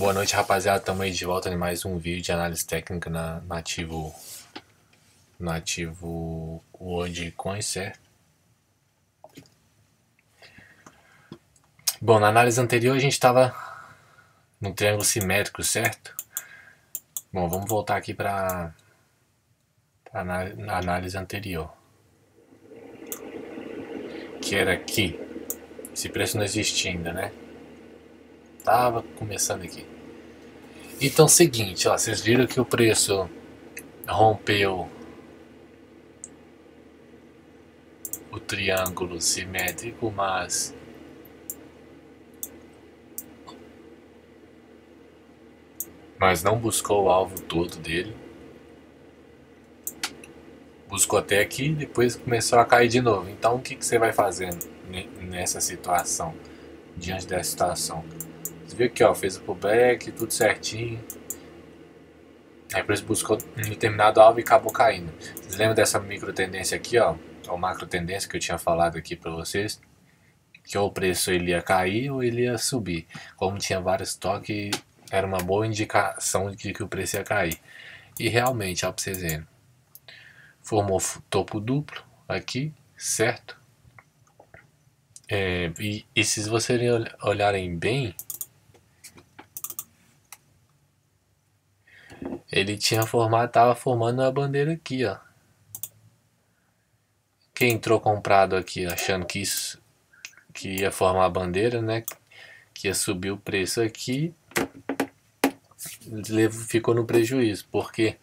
Boa noite, rapaziada. Estamos aí de volta em mais um vídeo de análise técnica na Nativo World Coin, certo? Bom, na análise anterior a gente estava no triângulo simétrico, certo? Bom, vamos voltar aqui para a análise anterior, que era aqui. Esse preço não existia ainda, né? Tava começando aqui. Então, seguinte, ó, vocês viram que o preço rompeu o triângulo simétrico, mas não buscou o alvo todo dele. Buscou até aqui e depois começou a cair de novo. Então, o que você vai fazendo nessa situação, diante dessa situação? Você viu aqui, ó, fez o pullback, tudo certinho. Aí o preço buscou um determinado alvo e acabou caindo. Vocês lembram dessa micro tendência aqui, ó? Ou macro tendência que eu tinha falado aqui para vocês? Que ou o preço ele ia cair ou ele ia subir. Como tinha vários toques, era uma boa indicação de que o preço ia cair. E realmente, ó, pra vocês verem, formou topo duplo aqui, certo? E se vocês olharem bem, ele tava formando uma bandeira aqui, ó. Quem entrou comprado aqui achando que ia formar a bandeira, né? Que ia subir o preço aqui, ficou no prejuízo, porque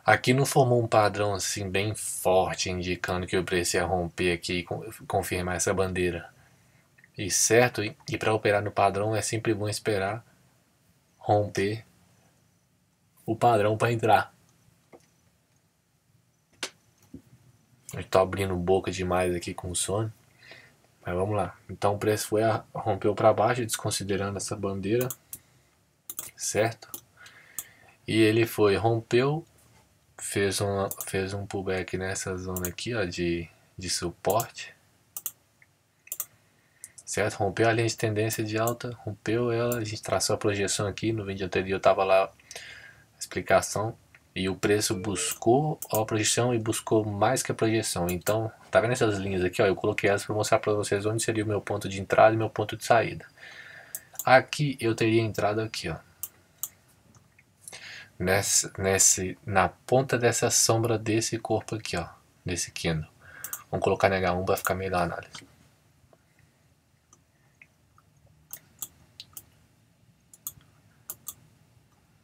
aqui não formou um padrão assim bem forte, indicando que o preço ia romper aqui e confirmar essa bandeira. E certo, e para operar no padrão é sempre bom esperar romper o padrão para entrar. Eu estou abrindo boca demais aqui com sono, mas vamos lá. Então o preço rompeu para baixo, desconsiderando essa bandeira, certo? E ele rompeu, fez um pullback nessa zona aqui, ó, de suporte, certo? Rompeu a linha de tendência de alta, rompeu ela, a gente traçou a projeção aqui, no vídeo anterior estava lá a explicação, e o preço buscou a projeção e buscou mais que a projeção. Então, tá vendo essas linhas aqui, ó? Eu coloquei elas para mostrar para vocês onde seria o meu ponto de entrada e meu ponto de saída. Aqui eu teria entrado aqui, ó, na ponta dessa sombra desse corpo aqui, ó, desse candle. Vamos colocar em H1 para ficar melhor a análise.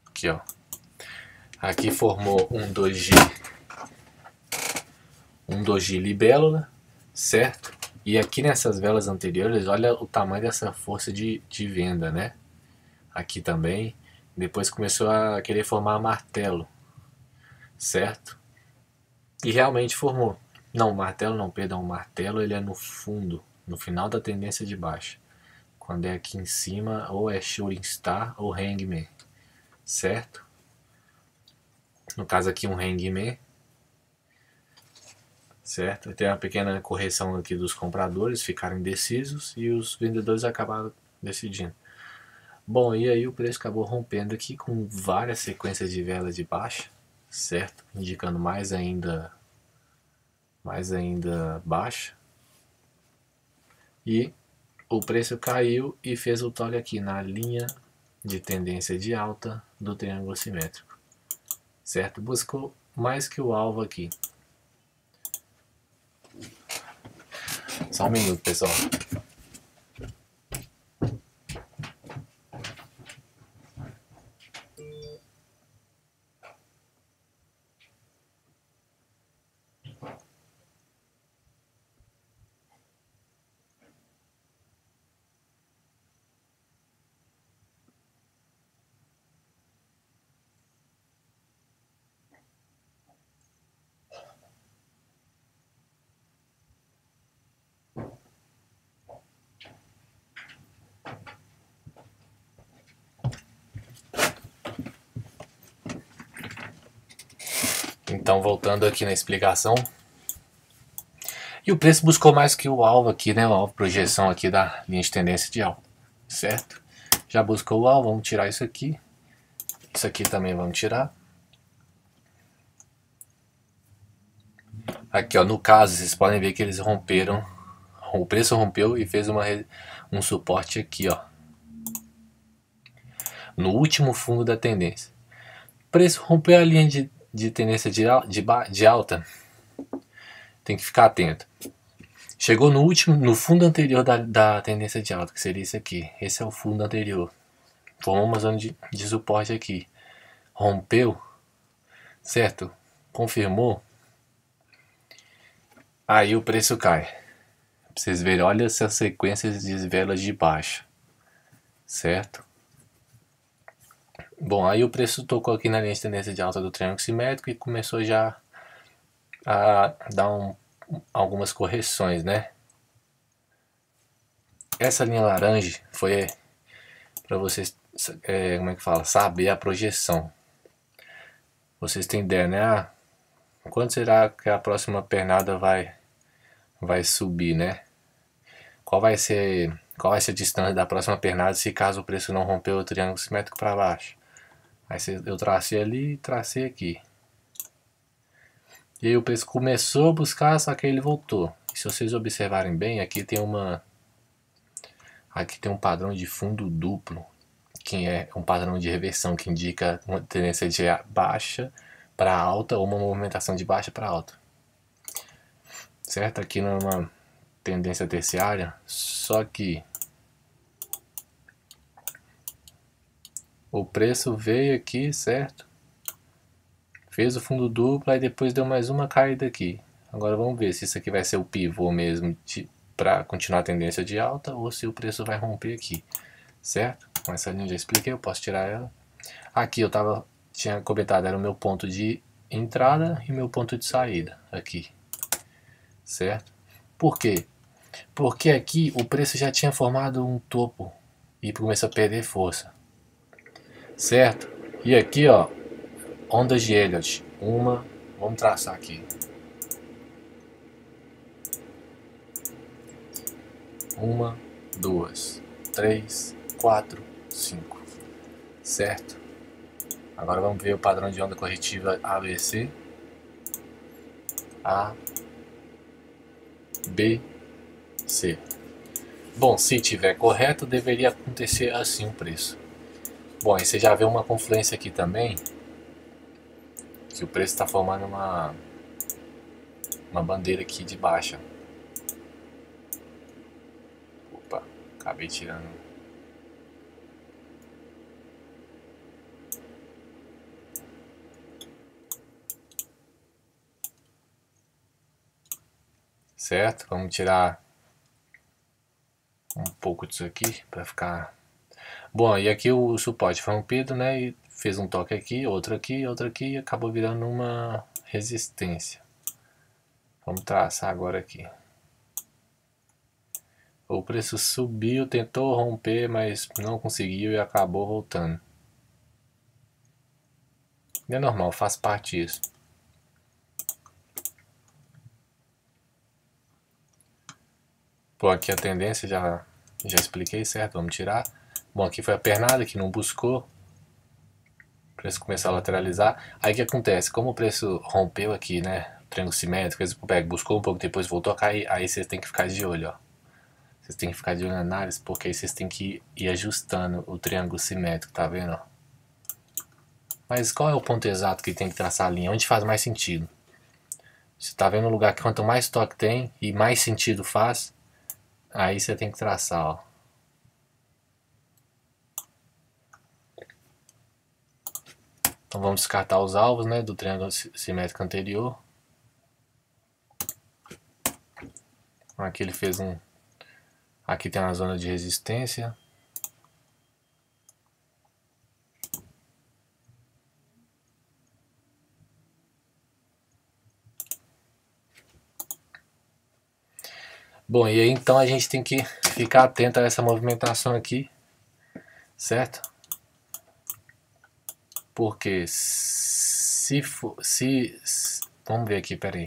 Aqui, ó. Aqui formou um doji libélula, certo? E aqui nessas velas anteriores, olha o tamanho dessa força de venda, né? Aqui também. Depois começou a querer formar martelo, certo? E realmente formou. Não, martelo não, perdão. O martelo ele é no fundo, no final da tendência de baixa. Quando é aqui em cima, ou é Shooting Star ou Hangman, certo? No caso aqui um Hangman, certo? Tem uma pequena correção aqui dos compradores, ficaram indecisos e os vendedores acabaram decidindo. Bom, e aí o preço acabou rompendo aqui com várias sequências de vela de baixa, certo? Indicando mais ainda baixa. E o preço caiu e fez o tole aqui na linha de tendência de alta do triângulo simétrico, certo? Buscou mais que o alvo aqui. Só um minuto, pessoal. Então, voltando aqui na explicação. E o preço buscou mais que o alvo aqui, né? O alvo projeção aqui da linha de tendência de alta, certo? Já buscou o alvo, vamos tirar isso aqui. Isso aqui também vamos tirar. Aqui, ó, no caso, vocês podem ver que eles romperam. O preço rompeu e fez um suporte aqui, ó. No último fundo da tendência. O preço rompeu a linha de tendência de alta. Tem que ficar atento. Chegou no fundo anterior da tendência de alta, que seria isso aqui. Esse é o fundo anterior. Formou uma zona de suporte aqui. Rompeu, certo? Confirmou. Aí o preço cai. Pra vocês verem, olha essas sequências de velas de baixa. Certo? Bom, aí o preço tocou aqui na linha de tendência de alta do triângulo simétrico e começou já a dar algumas correções, né? Essa linha laranja foi para vocês, como é que fala? Saber a projeção. Vocês têm ideia, né? Quando será que a próxima pernada vai subir, né? Qual vai ser a distância da próxima pernada se caso o preço não romper o triângulo simétrico para baixo? Aí eu tracei ali e tracei aqui. E aí o preço começou a buscar, só que ele voltou. E se vocês observarem bem, aqui tem um padrão de fundo duplo, que é um padrão de reversão que indica uma tendência de baixa para alta ou uma movimentação de baixa para alta. Certo? Aqui numa tendência terciária, só que o preço veio aqui, certo? Fez o fundo duplo, aí depois deu mais uma caída aqui. Agora vamos ver se isso aqui vai ser o pivô mesmo para continuar a tendência de alta ou se o preço vai romper aqui, certo? Com essa linha eu já expliquei, eu posso tirar ela. Aqui eu tinha comentado, era o meu ponto de entrada e meu ponto de saída, aqui, certo? Por quê? Porque aqui o preço já tinha formado um topo e começou a perder força, certo? E aqui, ó, ondas de Elliott, vamos traçar aqui. 1, 2, 3, 4, 5, certo? Agora vamos ver o padrão de onda corretiva ABC, A, B, C. Bom, se tiver correto, deveria acontecer assim o preço. Bom, aí você já vê uma confluência aqui também, que o preço está formando uma bandeira aqui de baixa. Opa, acabei tirando. Certo? Vamos tirar um pouco disso aqui para ficar... Bom, e aqui o suporte foi rompido, né? E fez um toque aqui, outro aqui, e acabou virando uma resistência. Vamos traçar agora aqui. O preço subiu, tentou romper, mas não conseguiu e acabou voltando. É normal, faz parte disso. Bom, aqui a tendência já expliquei, certo? Vamos tirar. Bom, aqui foi a pernada que não buscou. O preço começou a lateralizar. Aí o que acontece? Como o preço rompeu aqui, né? Triângulo simétrico, buscou um pouco, depois voltou a cair. Aí vocês têm que ficar de olho, ó. Vocês têm que ficar de olho na análise, porque aí vocês têm que ir ajustando o triângulo simétrico, tá vendo? Ó? Mas qual é o ponto exato que tem que traçar a linha? Onde faz mais sentido? Você tá vendo um lugar que quanto mais toque tem e mais sentido faz, aí você tem que traçar, ó. Então vamos descartar os alvos, né, do triângulo simétrico anterior. Aqui ele fez um... Aqui tem uma zona de resistência. Bom, e aí então a gente tem que ficar atento a essa movimentação aqui, certo? Porque vamos ver aqui, peraí.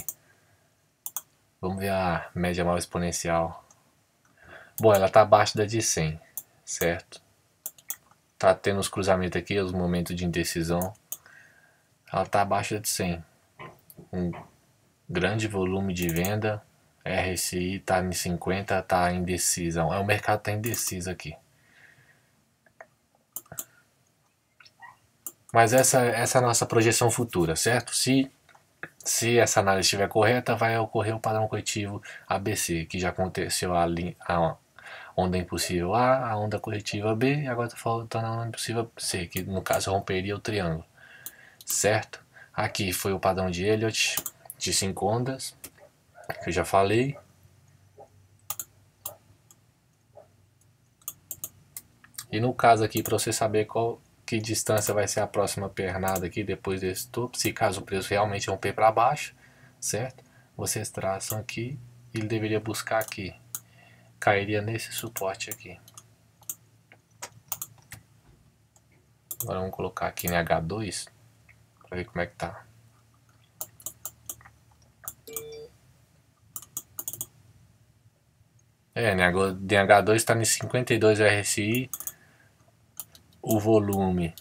Vamos ver a média móvel exponencial. Bom, ela está abaixo da de 100, certo? tá tendo os cruzamentos aqui, os momentos de indecisão. Ela tá abaixo de 100. Um grande volume de venda. RSI tá em 50, tá indecisa. O mercado tá indeciso aqui. Mas essa é a nossa projeção futura, certo? Se essa análise estiver correta, vai ocorrer o padrão corretivo ABC, que já aconteceu a onda impossível A, a onda corretiva B, e agora está faltando a onda impossível C, que no caso romperia o triângulo, certo? Aqui foi o padrão de Elliott, de 5 ondas, que eu já falei. E no caso aqui, para você saber que distância vai ser a próxima pernada aqui depois desse topo, se caso o preço realmente romper para baixo, certo? Vocês traçam aqui e ele deveria buscar aqui, cairia nesse suporte aqui. Agora vamos colocar aqui em H2 para ver como é que tá. DH2 está em 52 RSI. O volume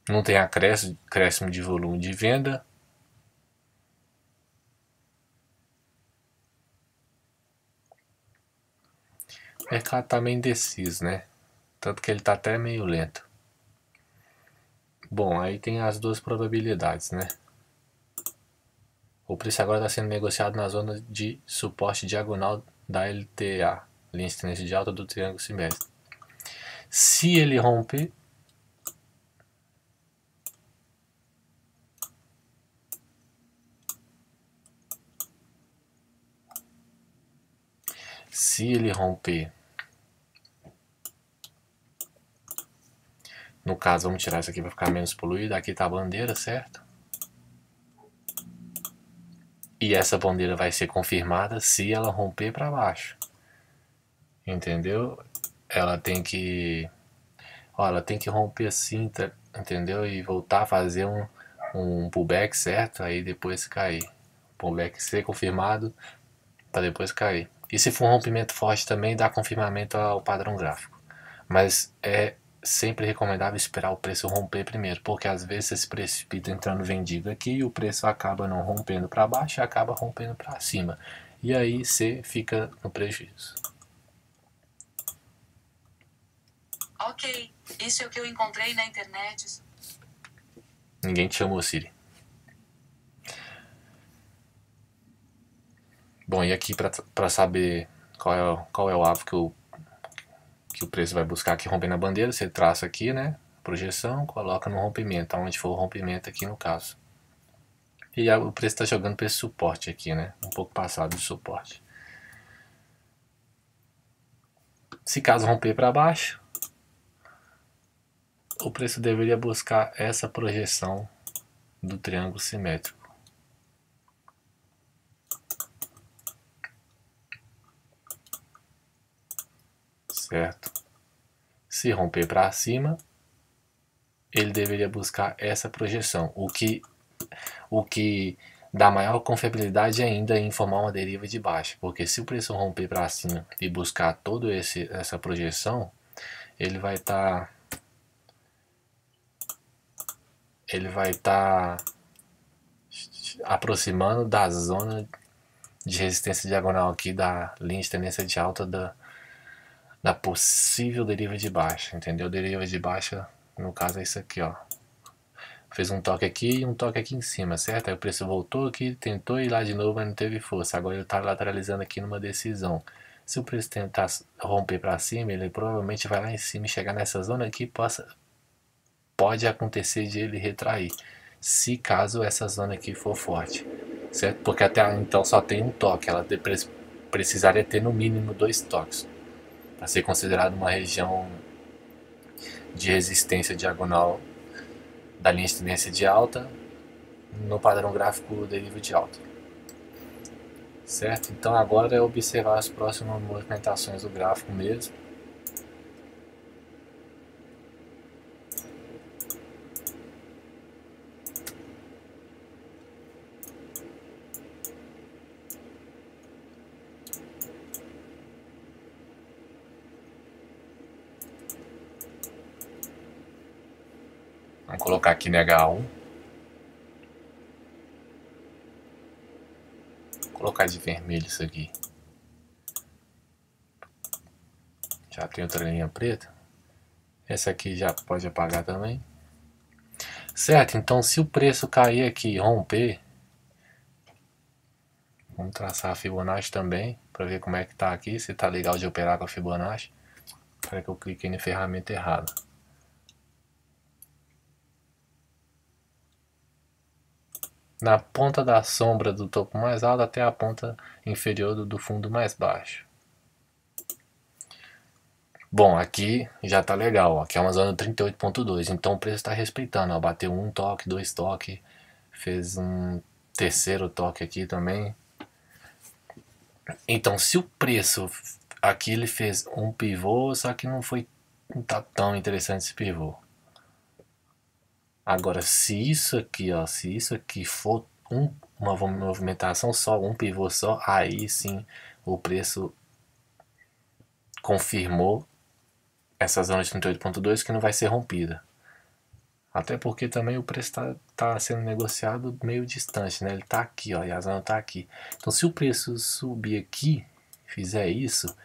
não tem acréscimo de volume de venda. O mercado está meio indeciso, né? Tanto que ele está até meio lento. Bom, aí tem as duas probabilidades, né? O preço agora está sendo negociado na zona de suporte diagonal da LTA, linha de tendência de alta do triângulo simétrico. Se ele romper, no caso vamos tirar isso aqui para ficar menos poluído, aqui está a bandeira, certo? E essa bandeira vai ser confirmada se ela romper para baixo, entendeu? Ela tem que romper assim, entendeu? E voltar a fazer um pullback, certo? Aí depois cair. Pullback ser confirmado para depois cair. E se for um rompimento forte também, dá confirmamento ao padrão gráfico. Mas é sempre recomendável esperar o preço romper primeiro, porque às vezes você se precipita entrando vendido aqui e o preço acaba não rompendo para baixo e acaba rompendo para cima. E aí você fica no prejuízo. Ok, isso é o que eu encontrei na internet. Ninguém te chamou, Siri. Bom, e aqui para saber qual é o alvo que o preço vai buscar aqui rompendo a bandeira, você traça aqui, né? Projeção, coloca no rompimento, aonde for o rompimento aqui no caso. E o preço está jogando para esse suporte aqui, né? Um pouco passado do suporte. Se caso romper para baixo, o preço deveria buscar essa projeção do triângulo simétrico. Certo? Se romper para cima, ele deveria buscar essa projeção, o que dá maior confiabilidade ainda em formar uma deriva de baixa, porque se o preço romper para cima e buscar toda essa projeção, ele vai estar aproximando da zona de resistência diagonal aqui da linha de tendência de alta da possível deriva de baixa, entendeu? Deriva de baixa, no caso é isso aqui, ó. Fez um toque aqui e um toque aqui em cima, certo? Aí o preço voltou aqui, tentou ir lá de novo, mas não teve força. Agora ele está lateralizando aqui numa decisão. Se o preço tentar romper para cima, ele provavelmente vai lá em cima e chegar nessa zona aqui, pode acontecer de ele retrair, se caso essa zona aqui for forte, certo? Porque até então só tem um toque, ela precisaria ter no mínimo 2 toques para ser considerado uma região de resistência diagonal da linha de tendência de alta no padrão gráfico deriva de alta, certo? Então agora é observar as próximas movimentações do gráfico mesmo. Vamos colocar aqui no H1. Vou colocar de vermelho isso aqui. Já tem outra linha preta. Essa aqui já pode apagar também. Certo, então se o preço cair aqui e romper, vamos traçar a Fibonacci também, para ver como é que tá aqui, se tá legal de operar com a Fibonacci. Espera que eu cliquei na ferramenta errada. Na ponta da sombra do topo mais alto até a ponta inferior do fundo mais baixo. Bom, aqui já tá legal, aqui é uma zona 38.2, então o preço está respeitando, ó, bateu um toque, dois toques, fez um terceiro toque aqui também. Então se o preço, aqui ele fez um pivô, só que não tá tão interessante esse pivô. Agora se isso aqui, ó, se isso aqui for uma movimentação só, um pivô só, aí sim o preço confirmou essa zona de 38.2 que não vai ser rompida. Até porque também o preço tá sendo negociado meio distante, né? Ele tá aqui, ó, e a zona tá aqui. Então se o preço subir aqui, fizer isso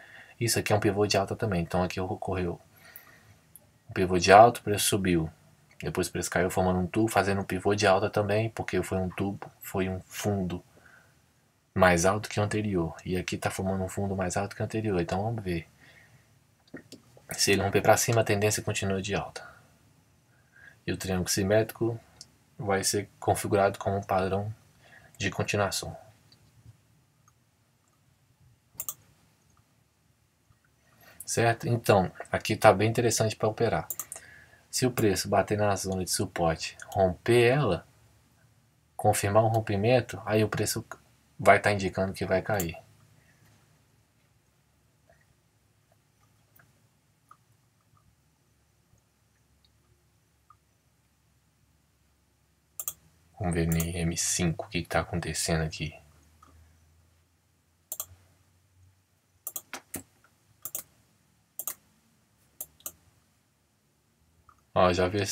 aqui é um pivô de alta também. Então aqui ocorreu um pivô de alta, o preço subiu. Depois o preço caiu formando um tubo, fazendo um pivô de alta também, porque foi um tubo, foi um fundo mais alto que o anterior. E aqui tá formando um fundo mais alto que o anterior. Então vamos ver. Se ele romper para cima, a tendência continua de alta. E o triângulo simétrico vai ser configurado como um padrão de continuação. Certo? Então, aqui está bem interessante para operar. Se o preço bater na zona de suporte, romper ela, confirmar um rompimento, aí o preço vai estar indicando que vai cair. Vamos ver no M5 o que está acontecendo aqui. Ó, eu já vi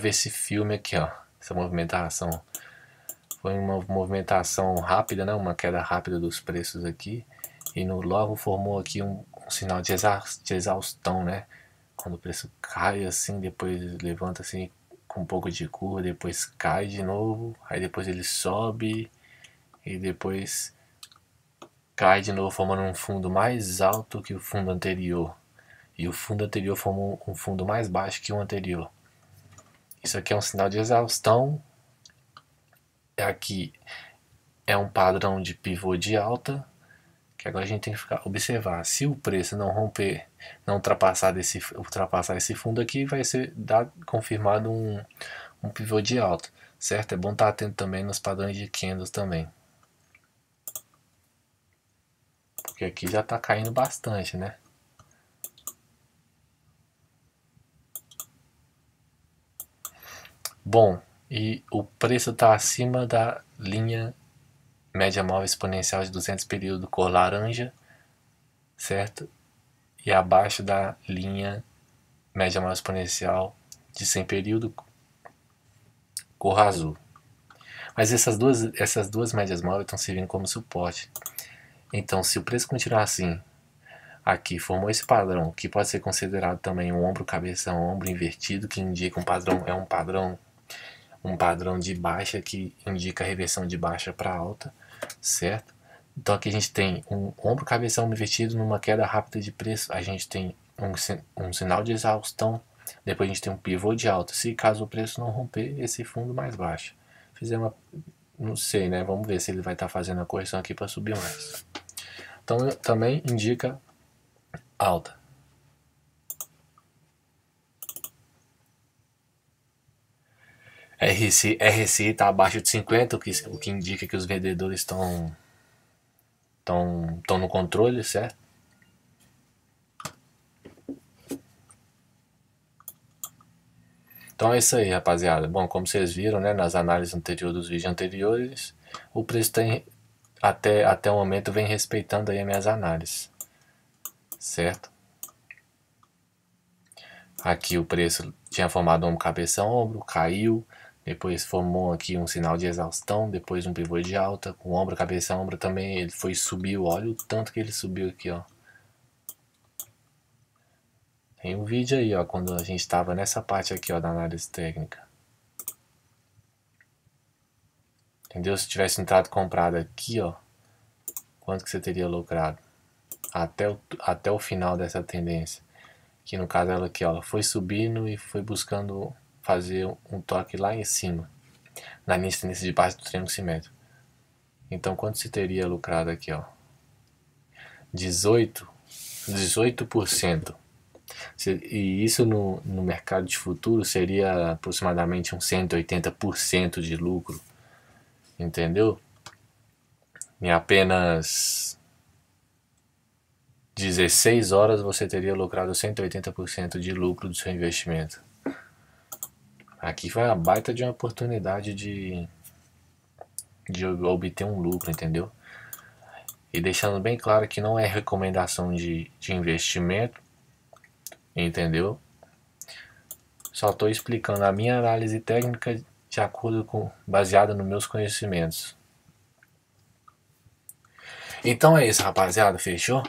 esse filme aqui, ó, essa movimentação. Foi uma movimentação rápida, né? Uma queda rápida dos preços aqui. E logo formou aqui um sinal de exaustão, né? Quando o preço cai assim, depois levanta assim com um pouco de curva, depois cai de novo, aí depois ele sobe e depois cai de novo, formando um fundo mais alto que o fundo anterior. E o fundo anterior formou um fundo mais baixo que o anterior. Isso aqui é um sinal de exaustão. Aqui é um padrão de pivô de alta, que agora a gente tem que observar. Se o preço não romper, não ultrapassar esse fundo aqui, vai ser confirmado um pivô de alta, certo? É bom estar atento também nos padrões de candles também, porque aqui já está caindo bastante, né? Bom, e o preço está acima da linha média móvel exponencial de 200 período cor laranja, certo? E abaixo da linha média móvel exponencial de 100 período cor azul. Mas essas duas médias móveis estão servindo como suporte. Então, se o preço continuar assim, aqui formou esse padrão, que pode ser considerado também um ombro cabeça, um ombro invertido, que indica um padrão de baixa, que indica a reversão de baixa para alta, certo? Então aqui a gente tem um ombro cabeça, ombro invertido numa queda rápida de preço, a gente tem um sinal de exaustão, depois a gente tem um pivô de alta, se caso o preço não romper esse fundo mais baixo. Fizer não sei, né? Vamos ver se ele vai estar fazendo a correção aqui para subir mais. Então também indica alta. RSI está abaixo de 50, o que indica que os vendedores estão no controle, certo? Então é isso aí, rapaziada. Bom, como vocês viram, né, nas análises anteriores dos vídeos anteriores, o preço tem até o momento vem respeitando aí as minhas análises, certo? Aqui o preço tinha formado ombro, cabeça, ombro, caiu. Depois formou aqui um sinal de exaustão, depois um pivô de alta, com ombro, cabeça, ombro também. Ele foi subiu, olha o tanto que ele subiu aqui, ó. Tem um vídeo aí, ó, quando a gente estava nessa parte aqui, ó, da análise técnica. Entendeu? Se tivesse entrado comprado aqui, ó, quanto que você teria lucrado? Até o final dessa tendência. Que no caso ela aqui, ó, ela foi subindo e foi buscando fazer um toque lá em cima, na linha de tendência de base do triângulo simétrico. Então quanto se teria lucrado aqui, ó? 18%. E isso no mercado de futuro seria aproximadamente uns 180% de lucro. Entendeu? Em apenas 16 horas você teria lucrado 180% de lucro do seu investimento. Aqui foi uma baita de uma oportunidade de obter um lucro, entendeu? E deixando bem claro que não é recomendação de investimento, entendeu? Só estou explicando a minha análise técnica de acordo com, baseada nos meus conhecimentos. Então é isso, rapaziada, fechou?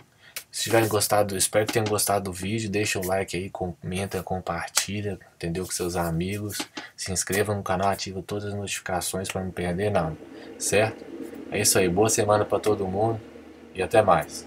Se tiverem gostado, espero que tenham gostado do vídeo. Deixa o like aí, comenta, compartilha, entendeu? Com seus amigos. Se inscreva no canal, ativa todas as notificações para não perder nada, certo? É isso aí, boa semana para todo mundo e até mais.